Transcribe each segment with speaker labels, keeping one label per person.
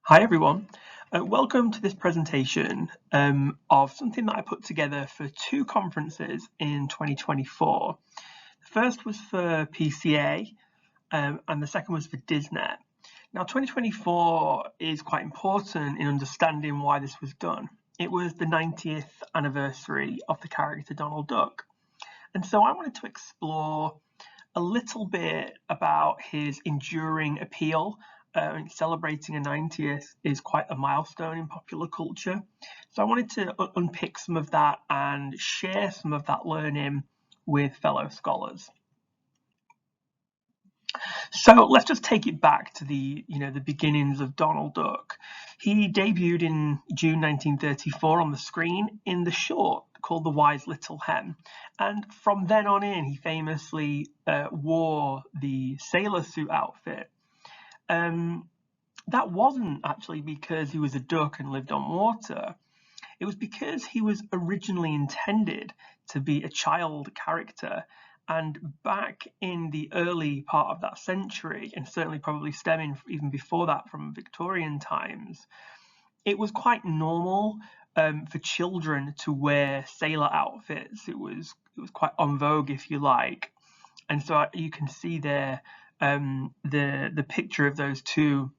Speaker 1: Hi everyone, welcome to this presentation of something that I put together for two conferences in 2024. The first was for PCA and the second was for Disnet. Now 2024 is quite important in understanding why this was done. It was the 90th anniversary of the character Donald Duck, and so I wanted to explore a little bit about his enduring appeal. Celebrating a 90th is quite a milestone in popular culture. So I wanted to unpick some of that and share some of that learning with fellow scholars. So let's just take it back to the beginnings of Donald Duck. He debuted in June 1934 on the screen in the short called The Wise Little Hen. And from then on in, he famously wore the sailor suit outfit. That wasn't actually because he was a duck and lived on water. It was because he was originally intended to be a child character. And back in the early part of that century, and certainly probably stemming even before that from Victorian times, it was quite normal for children to wear sailor outfits. It was quite en vogue, if you like. And so you can see there the picture of those two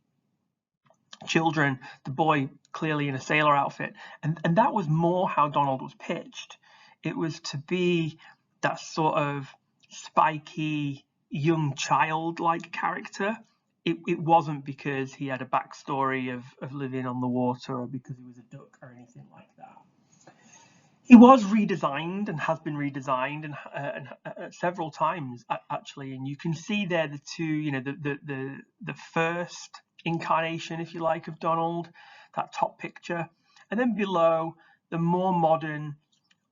Speaker 1: children, the boy clearly in a sailor outfit, and that was more how Donald was pitched. It was to be that sort of spiky young child-like character. It wasn't because he had a backstory of living on the water or because he was a duck or anything like that. He was redesigned and has been redesigned and several times actually, and you can see there the two, the first incarnation, if you like, of Donald, that top picture, and then below the more modern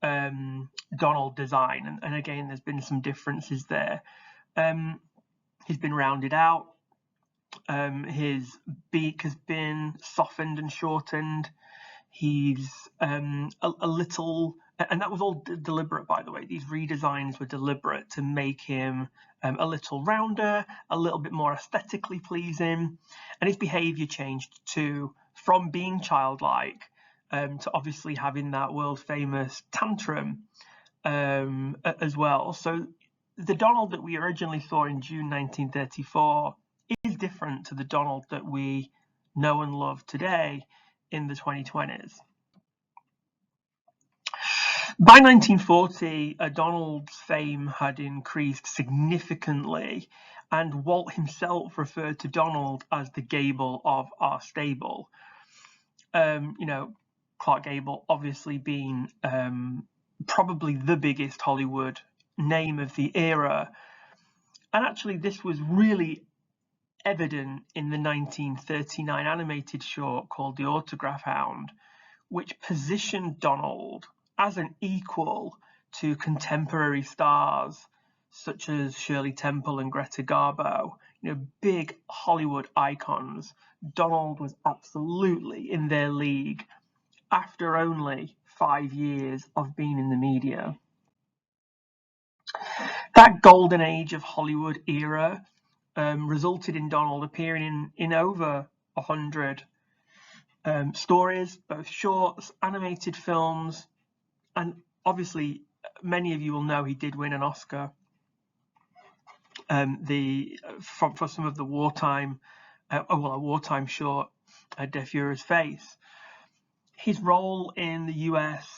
Speaker 1: Donald design, and again there's been some differences there. He's been rounded out, his beak has been softened and shortened. He's a little, and that was all deliberate, by the way. These redesigns were deliberate to make him a little rounder, a little bit more aesthetically pleasing, and his behavior changed too, from being childlike to obviously having that world famous tantrum as well. So the Donald that we originally saw in June 1934 is different to the Donald that we know and love today in the 2020s. By 1940, Donald's fame had increased significantly, and Walt himself referred to Donald as the Gable of our stable. Clark Gable obviously being probably the biggest Hollywood name of the era. And actually this was really evident in the 1939 animated short called The Autograph Hound, which positioned Donald as an equal to contemporary stars such as Shirley Temple and Greta Garbo, big Hollywood icons. Donald was absolutely in their league after only 5 years of being in the media. That golden age of Hollywood era resulted in Donald appearing in over 100 stories, both shorts, animated films, and obviously many of you will know he did win an Oscar for some of the wartime, a wartime short, Der Fuhrer's Face. His role in the US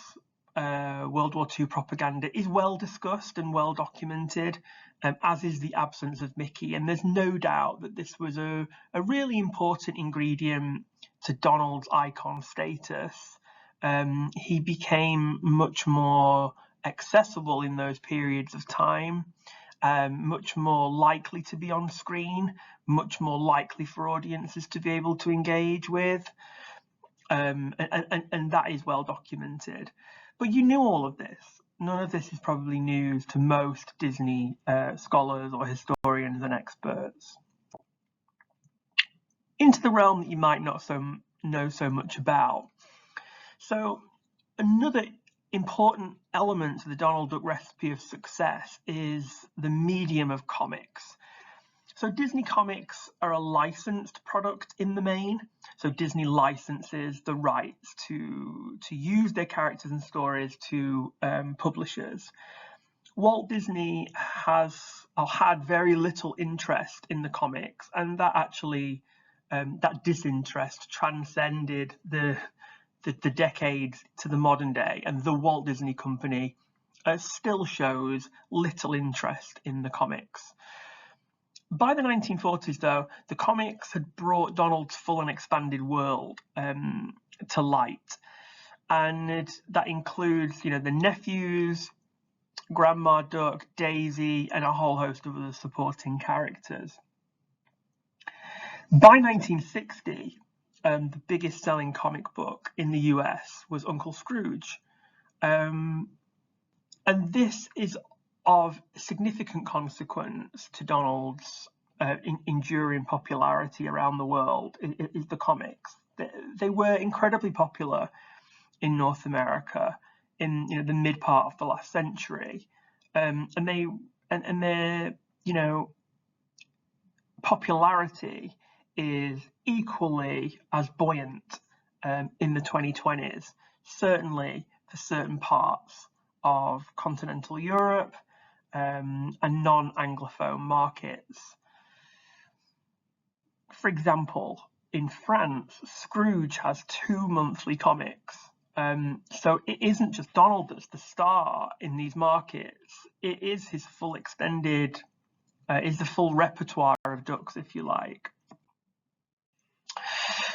Speaker 1: World War II propaganda is well discussed and well documented, as is the absence of Mickey. And there's no doubt that this was a really important ingredient to Donald's icon status. He became much more accessible in those periods of time, much more likely to be on screen, much more likely for audiences to be able to engage with. And that is well documented. But you knew all of this. None of this is probably news to most Disney scholars or historians and experts. Into the realm that you might not know so much about. So another important element to the Donald Duck recipe of success is the medium of comics. So Disney Comics are a licensed product in the main. So Disney licenses the rights to use their characters and stories to publishers. Walt Disney had very little interest in the comics, and that actually that disinterest transcended the decades to the modern day, and the Walt Disney Company still shows little interest in the comics. By the 1940s, though, the comics had brought Donald's full and expanded world to light, and that includes, the nephews, Grandma Duck, Daisy, and a whole host of other supporting characters. By 1960, the biggest selling comic book in the US was Uncle Scrooge, and this is of significant consequence to Donald's enduring popularity around the world. Is the comics. They were incredibly popular in North America in the mid part of the last century, and their popularity is equally as buoyant in the 2020s, certainly for certain parts of continental Europe and non-Anglophone markets. For example, in France, Scrooge has 2 monthly comics. So it isn't just Donald that's the star in these markets. It is his full extended, is the full repertoire of ducks, if you like.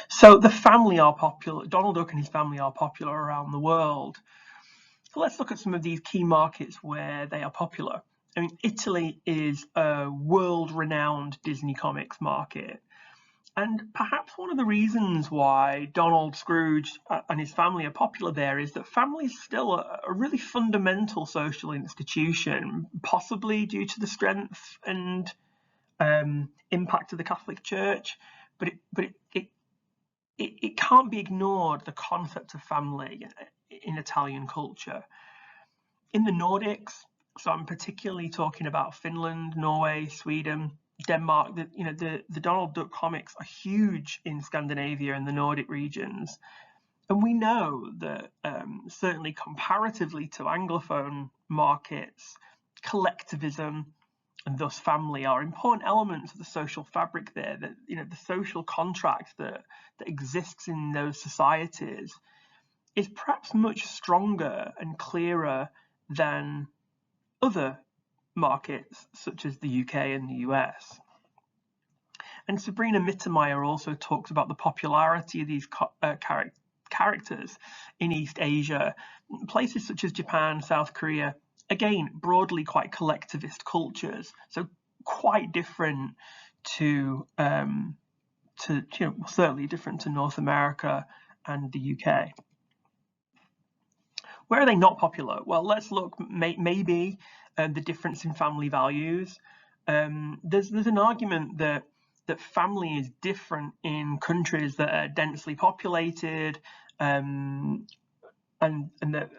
Speaker 1: So the family are popular. Donald Duck and his family are popular around the world. So let's look at some of these key markets where they are popular. I mean, Italy is a world-renowned Disney Comics market. And perhaps one of the reasons why Donald, Scrooge and his family are popular there is that family is still a really fundamental social institution, possibly due to the strength and impact of the Catholic Church. But it can't be ignored, the concept of family in Italian culture. In the Nordics, so I'm particularly talking about Finland, Norway, Sweden, Denmark, the Donald Duck comics are huge in Scandinavia and the Nordic regions. And we know that certainly comparatively to Anglophone markets, collectivism and thus family are important elements of the social fabric there, that the social contract that exists in those societies is perhaps much stronger and clearer than other markets such as the UK and the US. And Sabrina Mittermeier also talks about the popularity of these characters in East Asia, places such as Japan, South Korea, again, broadly quite collectivist cultures, so quite different to certainly different to North America and the UK. Where are they not popular? Well, let's look maybe the difference in family values. There's an argument that family is different in countries that are densely populated, and that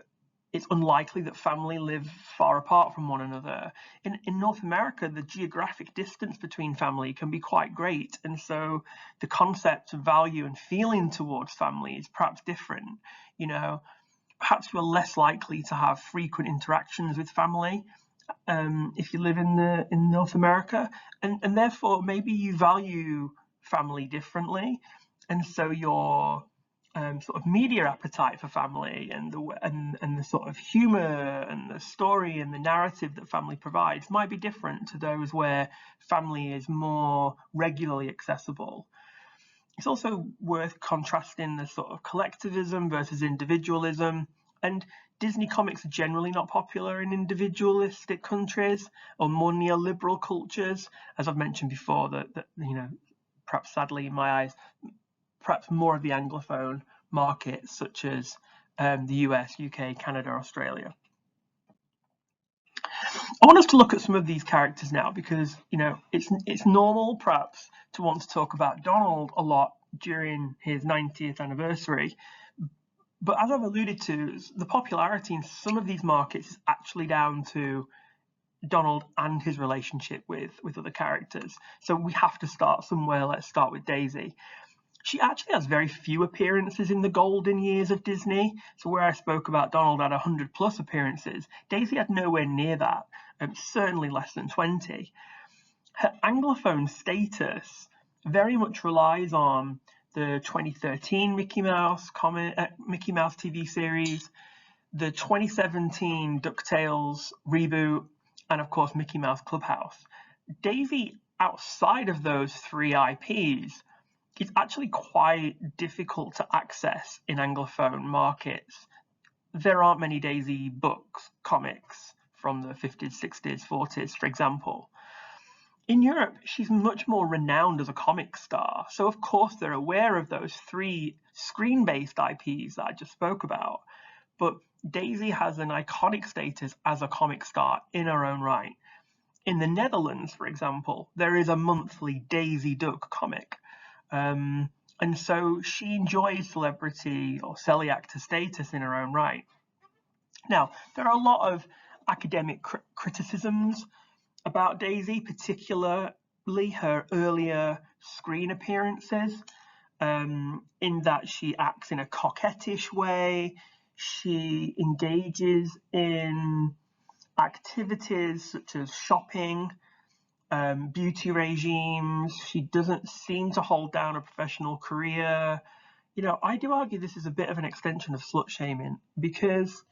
Speaker 1: it's unlikely that family live far apart from one another. In North America, the geographic distance between family can be quite great, and so the concept of value and feeling towards family is perhaps different. Perhaps you're less likely to have frequent interactions with family if you live in North America, and therefore maybe you value family differently, and so your sort of media appetite for family and the sort of humor and the story and the narrative that family provides might be different to those where family is more regularly accessible. It's also worth contrasting the sort of collectivism versus individualism, and Disney comics are generally not popular in individualistic countries or more neoliberal cultures, as I've mentioned before, that perhaps sadly in my eyes, perhaps more of the Anglophone markets such as the US, UK, Canada, Australia. I want us to look at some of these characters now because it's normal perhaps to want to talk about Donald a lot during his 90th anniversary, but as I've alluded to, the popularity in some of these markets is actually down to Donald and his relationship with other characters. So we have to start somewhere. Let's start with Daisy. She actually has very few appearances in the golden years of Disney. So where I spoke about Donald had 100 plus appearances, Daisy had nowhere near that, certainly less than 20. Her Anglophone status very much relies on the 2013 Mickey Mouse TV series, the 2017 DuckTales reboot, and of course Mickey Mouse Clubhouse. Daisy, outside of those three IPs, is actually quite difficult to access in Anglophone markets. There aren't many Daisy books, comics from the 50s, 60s, 40s, for example. In Europe, she's much more renowned as a comic star, so of course they're aware of those three screen-based IPs that I just spoke about, but Daisy has an iconic status as a comic star in her own right. In the Netherlands, for example, there is a monthly Daisy Duck comic, and so she enjoys celebrity or celiac status in her own right. Now, there are a lot of academic criticisms about Daisy, particularly her earlier screen appearances, in that she acts in a coquettish way. She engages in activities such as shopping, beauty regimes. She doesn't seem to hold down a professional career. You know, I do argue this is a bit of an extension of slut shaming because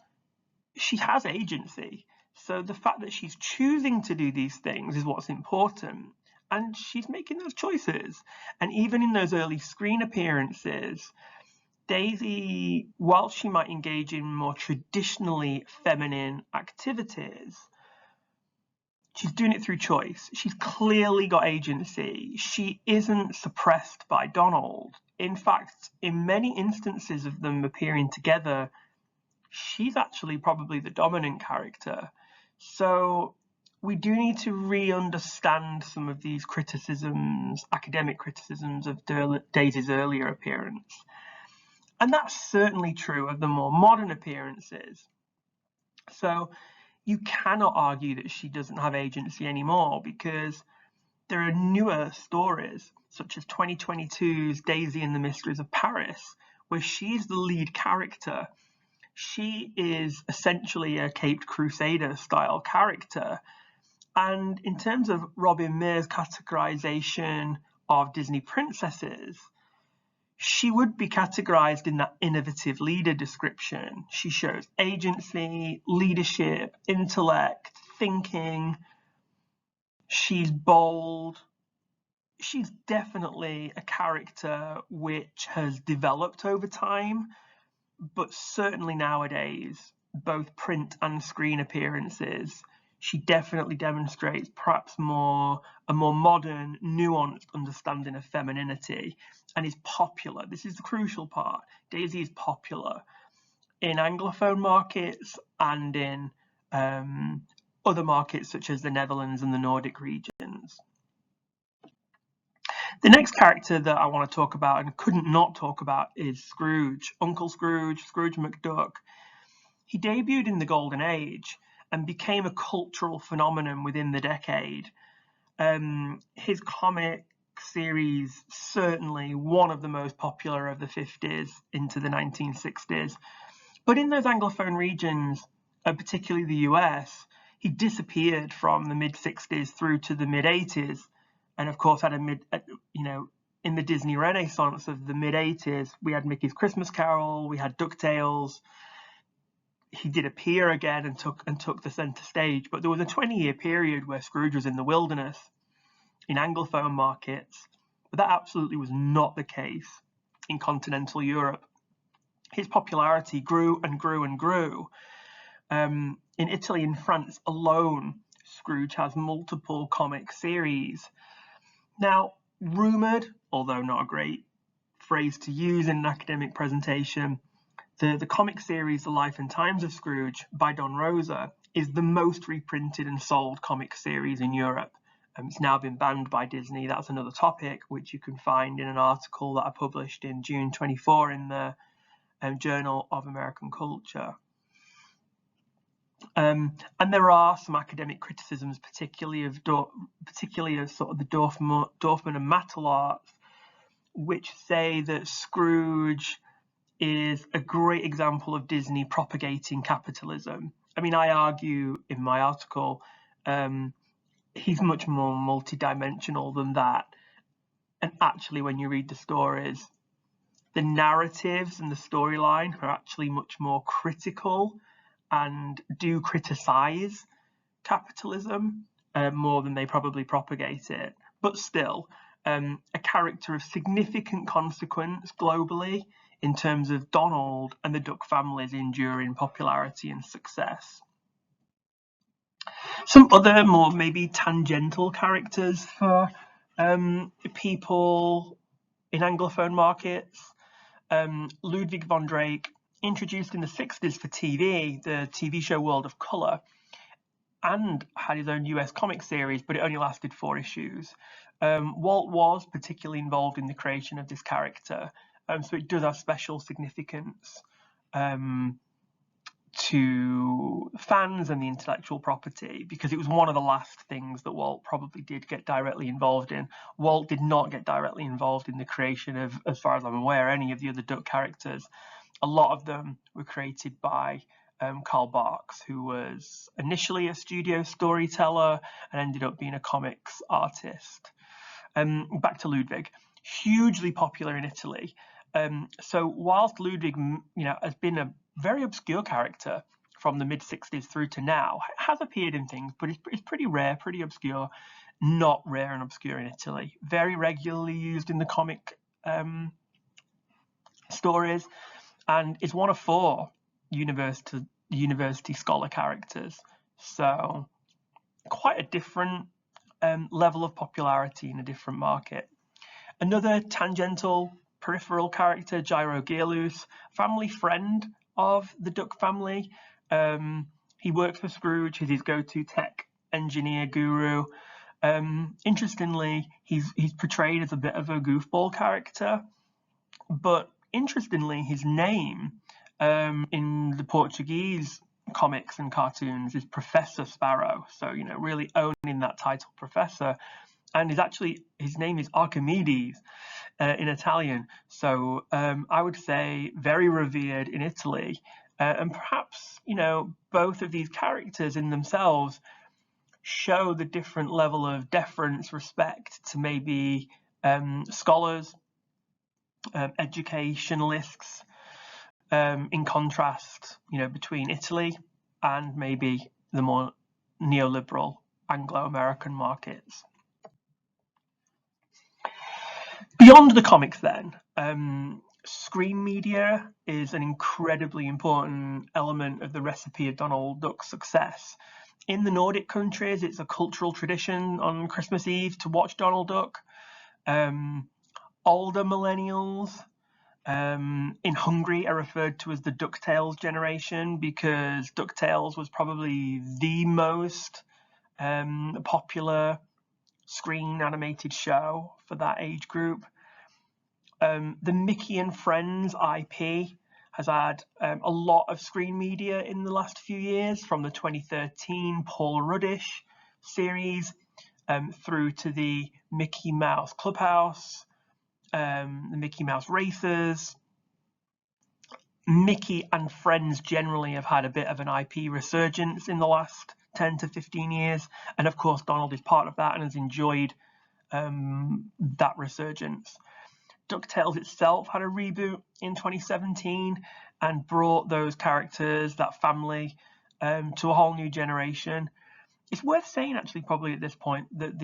Speaker 1: she has agency. So the fact that she's choosing to do these things is what's important. And she's making those choices. And even in those early screen appearances, Daisy, while she might engage in more traditionally feminine activities, she's doing it through choice. She's clearly got agency. She isn't suppressed by Donald. In fact, in many instances of them appearing together, she's actually probably the dominant character. So we do need to re-understand some of these criticisms, academic criticisms of Daisy's earlier appearance. And that's certainly true of the more modern appearances. So you cannot argue that she doesn't have agency anymore because there are newer stories, such as 2022's Daisy and the Mysteries of Paris, where she's the lead character. She is essentially a Caped Crusader style character. And in terms of Robin Mayer's categorization of Disney princesses, she would be categorized in that innovative leader description. She shows agency, leadership, intellect, thinking. She's bold. She's definitely a character which has developed over time, but certainly nowadays, both print and screen appearances, she definitely demonstrates perhaps a more modern, nuanced understanding of femininity and is popular. This is the crucial part. Daisy is popular in Anglophone markets and in other markets such as the Netherlands and the Nordic regions. The next character that I want to talk about and couldn't not talk about is Scrooge, Uncle Scrooge, Scrooge McDuck. He debuted in the Golden Age and became a cultural phenomenon within the decade. His comic series, certainly one of the most popular of the 50s into the 1960s. But in those Anglophone regions, particularly the US, he disappeared from the mid-60s through to the mid-80s. And of course, in the Disney Renaissance of the mid-80s, we had Mickey's Christmas Carol, we had DuckTales. He did appear again and took the center stage, but there was a 20-year period where Scrooge was in the wilderness in Anglophone markets, but that absolutely was not the case in continental Europe. His popularity grew and grew and grew. In Italy and France alone, Scrooge has multiple comic series. Now, rumoured, although not a great phrase to use in an academic presentation, the comic series The Life and Times of Scrooge by Don Rosa is the most reprinted and sold comic series in Europe. It's now been banned by Disney. That's another topic which you can find in an article that I published in June 24 in the Journal of American Culture. And there are some academic criticisms, particularly of sort of the Dorfman and Matalarts, which say that Scrooge is a great example of Disney propagating capitalism. I mean, I argue in my article, he's much more multidimensional than that. And actually, when you read the stories, the narratives and the storyline are actually much more critical and do criticize capitalism more than they probably propagate it. But still, a character of significant consequence globally in terms of Donald and the Duck family's enduring popularity and success. Some other more maybe tangential characters for people in Anglophone markets. Ludwig von Drake, introduced in the 60s for TV, the TV show World of Colour, and had his own US comic series, but it only lasted 4 issues. Walt was particularly involved in the creation of this character, so it does have special significance to fans and the intellectual property, because it was one of the last things that Walt probably did get directly involved in. Walt did not get directly involved in the creation of, as far as I'm aware, any of the other Duck characters. A lot of them were created by Carl Barks, who was initially a studio storyteller and ended up being a comics artist. Back to Ludwig, hugely popular in Italy. So whilst Ludwig, has been a very obscure character from the mid-60s through to now, has appeared in things, but it's pretty rare, pretty obscure, not rare and obscure in Italy. Very regularly used in the comic stories, and is one of 4 university scholar characters. So quite a different level of popularity in a different market. Another tangential peripheral character, Gyro Gearloose, family friend of the Duck family. He works for Scrooge, he's his go-to tech engineer guru. Interestingly, he's portrayed as a bit of a goofball character, but interestingly, his name in the Portuguese comics and cartoons is Professor Sparrow, so really owning that title, Professor. And his name is Archimedes in Italian, so I would say very revered in Italy. And perhaps both of these characters in themselves show the different level of deference, respect to maybe scholars, educationalists, in contrast, between Italy and maybe the more neoliberal Anglo-American markets. Beyond the comics then, screen media is an incredibly important element of the recipe of Donald Duck's success. In the Nordic countries, it's a cultural tradition on Christmas Eve to watch Donald Duck. Older millennials in Hungary are referred to as the DuckTales generation, because DuckTales was probably the most popular screen animated show for that age group. The Mickey and Friends IP has had a lot of screen media in the last few years, from the 2013 Paul Ruddish series through to the Mickey Mouse Clubhouse, the Mickey Mouse Racers. Mickey and Friends generally have had a bit of an IP resurgence in the last 10 to 15 years, and of course Donald is part of that and has enjoyed that resurgence. DuckTales itself had a reboot in 2017 and brought those characters, that family, to a whole new generation. It's worth saying, actually, probably at this point, that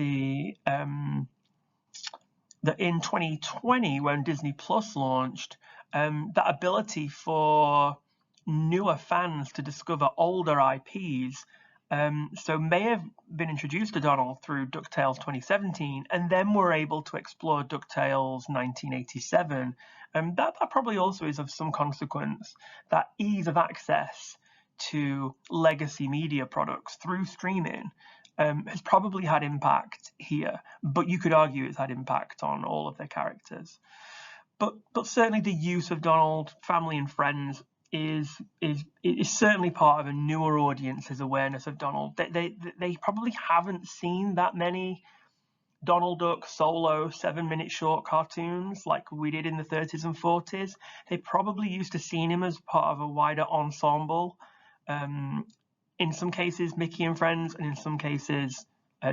Speaker 1: that in 2020, when Disney Plus launched, that ability for newer fans to discover older IPs so may have been introduced to Donald through DuckTales 2017, and then were able to explore DuckTales 1987. That probably also is of some consequence. That ease of access to legacy media products through streaming has probably had impact here, but you could argue it's had impact on all of their characters. But certainly the use of Donald, family and friends, is certainly part of a newer audience's awareness of Donald. They probably haven't seen that many Donald Duck solo 7-minute short cartoons like we did in the 30s and 40s. They probably used to seeing him as part of a wider ensemble. In some cases, Mickey and Friends, and in some cases,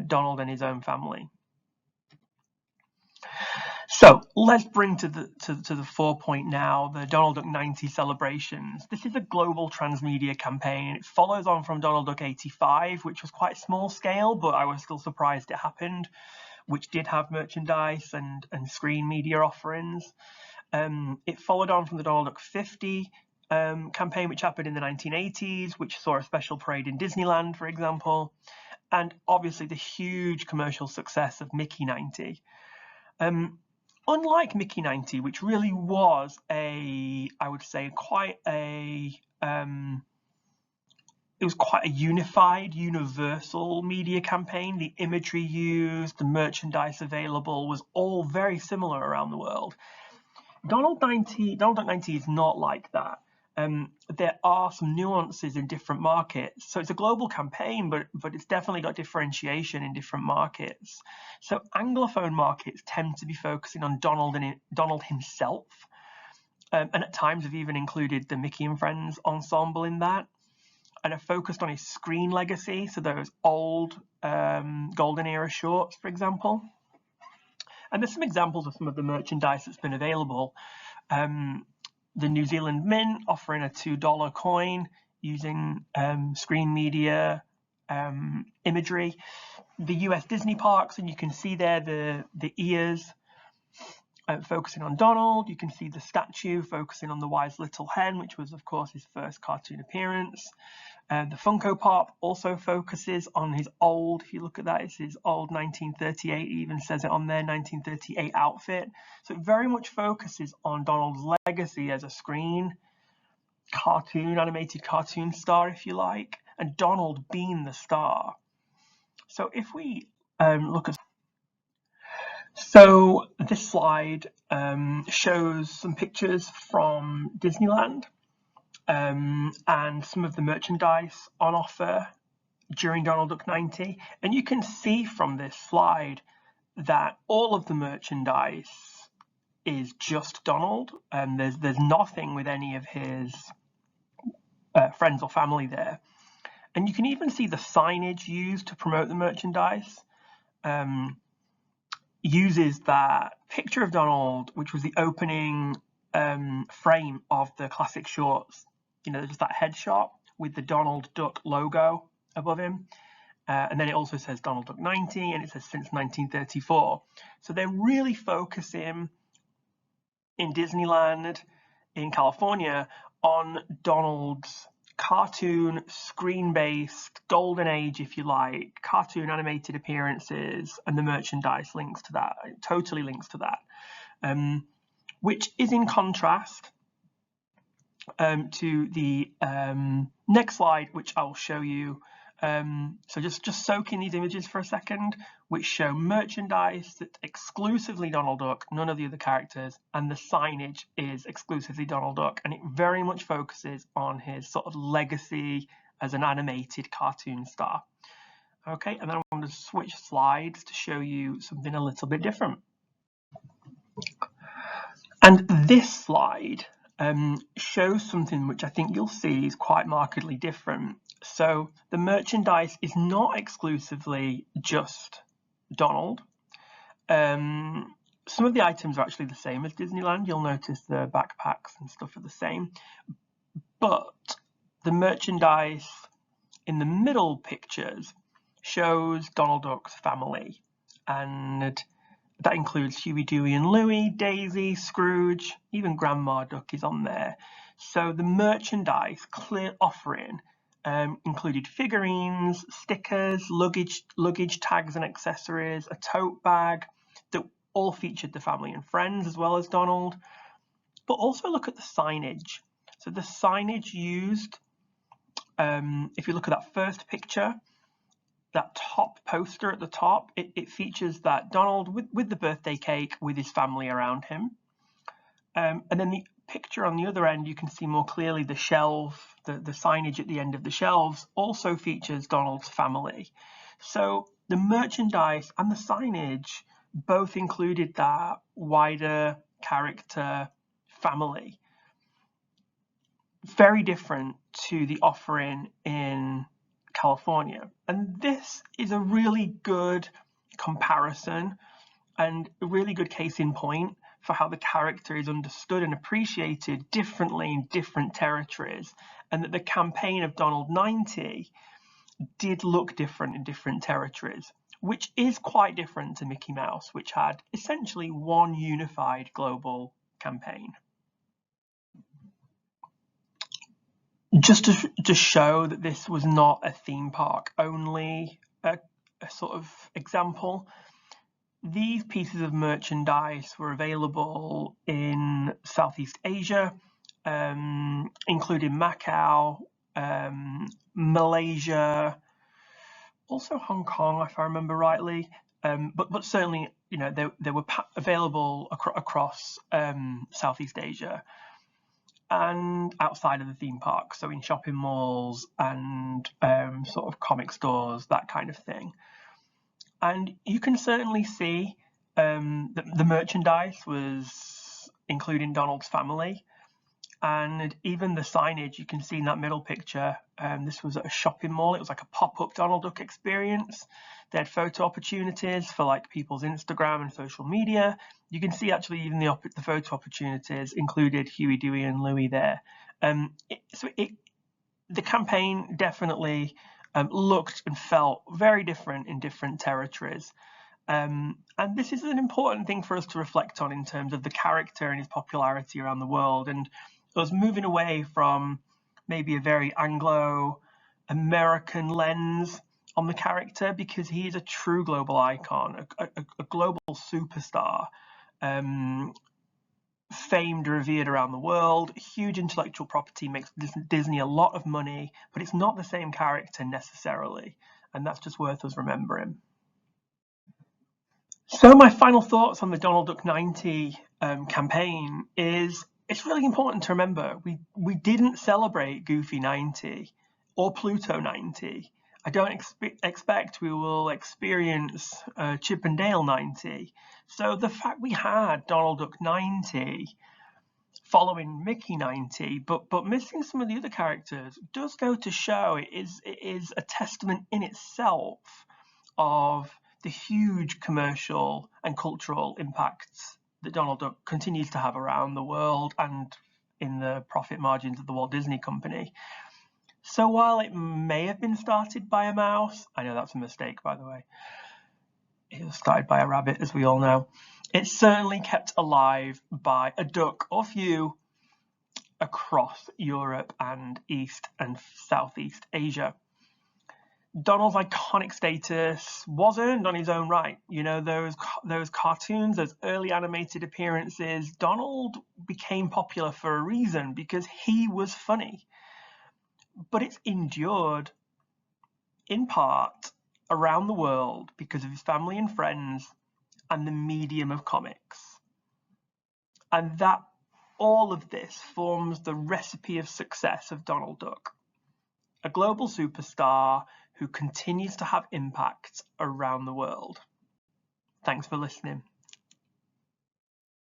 Speaker 1: Donald and his own family. So let's bring to the forepoint now the Donald Duck 90 celebrations. This is a global transmedia campaign. It follows on from Donald Duck 85, which was quite small scale, but I was still surprised it happened, which did have merchandise and screen media offerings. It followed on from the Donald Duck 50 campaign, which happened in the 1980s, which saw a special parade in Disneyland, for example, and obviously the huge commercial success of Mickey 90. Unlike Mickey 90, which really was I would say, quite a it was quite a unified, universal media campaign. The imagery used, the merchandise available was all very similar around the world. Donald Duck 90 is not like that. There are some nuances in different markets. So it's a global campaign, but it's definitely got differentiation in different markets. So Anglophone markets tend to be focusing on Donald himself, and at times have even included the Mickey and Friends ensemble in that, and are focused on his screen legacy, so those old golden era shorts, for example. And there's some examples of some of the merchandise that's been available. The New Zealand Mint offering a $2 coin using screen media imagery. The US Disney parks, and you can see there the ears focusing on Donald. You can see the statue focusing on the wise little hen, which was, of course, his first cartoon appearance. The Funko Pop also focuses on his old, if you look at that, it's his old 1938, it even says it on there, 1938 outfit. So it very much focuses on Donald's legacy as a screen cartoon, animated cartoon star, if you like, and Donald being the star. So if we look at... So this slide shows some pictures from Disneyland. And some of the merchandise on offer during Donald Duck 90. And you can see from this slide that all of the merchandise is just Donald, and there's nothing with any of his friends or family there. And you can even see the signage used to promote the merchandise uses that picture of Donald, which was the opening frame of the classic shorts. You know, just that headshot with the Donald Duck logo above him. And then it also says Donald Duck 90, and it says since 1934. So they're really focusing in Disneyland in California on Donald's cartoon, screen-based, golden age, if you like, cartoon animated appearances, and the merchandise links to that, it totally links to that, which is in contrast to the next slide, which I'll show you. So just soak in these images for a second, which show merchandise that's exclusively Donald Duck, none of the other characters, and the signage is exclusively Donald Duck, and it very much focuses on his sort of legacy as an animated cartoon star. Okay, and then I'm going to switch slides to show you something a little bit different. And this slide shows something which I think you'll see is quite markedly different. So the merchandise is not exclusively just Donald. Some of the items are actually the same as Disneyland. You'll notice the backpacks and stuff are the same. But the merchandise in the middle pictures shows Donald Duck's family. And that includes Huey, Dewey and Louie, Daisy, Scrooge, even Grandma Duck is on there. So the merchandise clear offering included figurines, stickers, luggage tags and accessories, a tote bag that all featured the family and friends as well as Donald. But also look at the signage. So the signage used, if you look at that first picture, that top poster at the top, it features that Donald with the birthday cake with his family around him. And then the picture on the other end, you can see more clearly the shelf, the signage at the end of the shelves also features Donald's family. So the merchandise and the signage both included that wider character family. Very different to the offering in California. And this is a really good comparison and a really good case in point for how the character is understood and appreciated differently in different territories, and that the campaign of Donald 90 did look different in different territories, which is quite different to Mickey Mouse, which had essentially one unified global campaign. Just to show that this was not a theme park only a sort of example, these pieces of merchandise were available in Southeast Asia, including Macau, Malaysia, also Hong Kong, if I remember rightly. But certainly, you know, they were available across Southeast Asia and outside of the theme park, so in shopping malls and sort of comic stores, that kind of thing. And you can certainly see that the merchandise was including Donald's family, and even the signage you can see in that middle picture. This was at a shopping mall. It was like a pop-up Donald Duck experience. They had photo opportunities for like people's Instagram and social media. You can see actually even the photo opportunities included Huey, Dewey and Louie there. The campaign definitely looked and felt very different in different territories. And this is an important thing for us to reflect on in terms of the character and his popularity around the world, and us moving away from maybe a very Anglo-American lens on the character, because he is a true global icon, a global superstar, famed, revered around the world. Huge intellectual property, makes Disney a lot of money, but it's not the same character necessarily, and that's just worth us remembering. So my final thoughts on the Donald Duck 90 campaign is it's really important to remember we didn't celebrate Goofy 90 or Pluto 90. I don't expect we will experience Chip and Dale 90. So the fact we had Donald Duck 90 following Mickey 90, but missing some of the other characters, does go to show it is a testament in itself of the huge commercial and cultural impacts that Donald Duck continues to have around the world and in the profit margins of the Walt Disney Company. So while it may have been started by a mouse, I know that's a mistake, by the way. It was started by a rabbit, as we all know. It's certainly kept alive by a duck or few across Europe and East and Southeast Asia. Donald's iconic status was earned on his own right. You know, those cartoons, those early animated appearances, Donald became popular for a reason, because he was funny. But it's endured in part around the world because of his family and friends and the medium of comics. And that all of this forms the recipe of success of Donald Duck, a global superstar who continues to have impact around the world. Thanks for listening.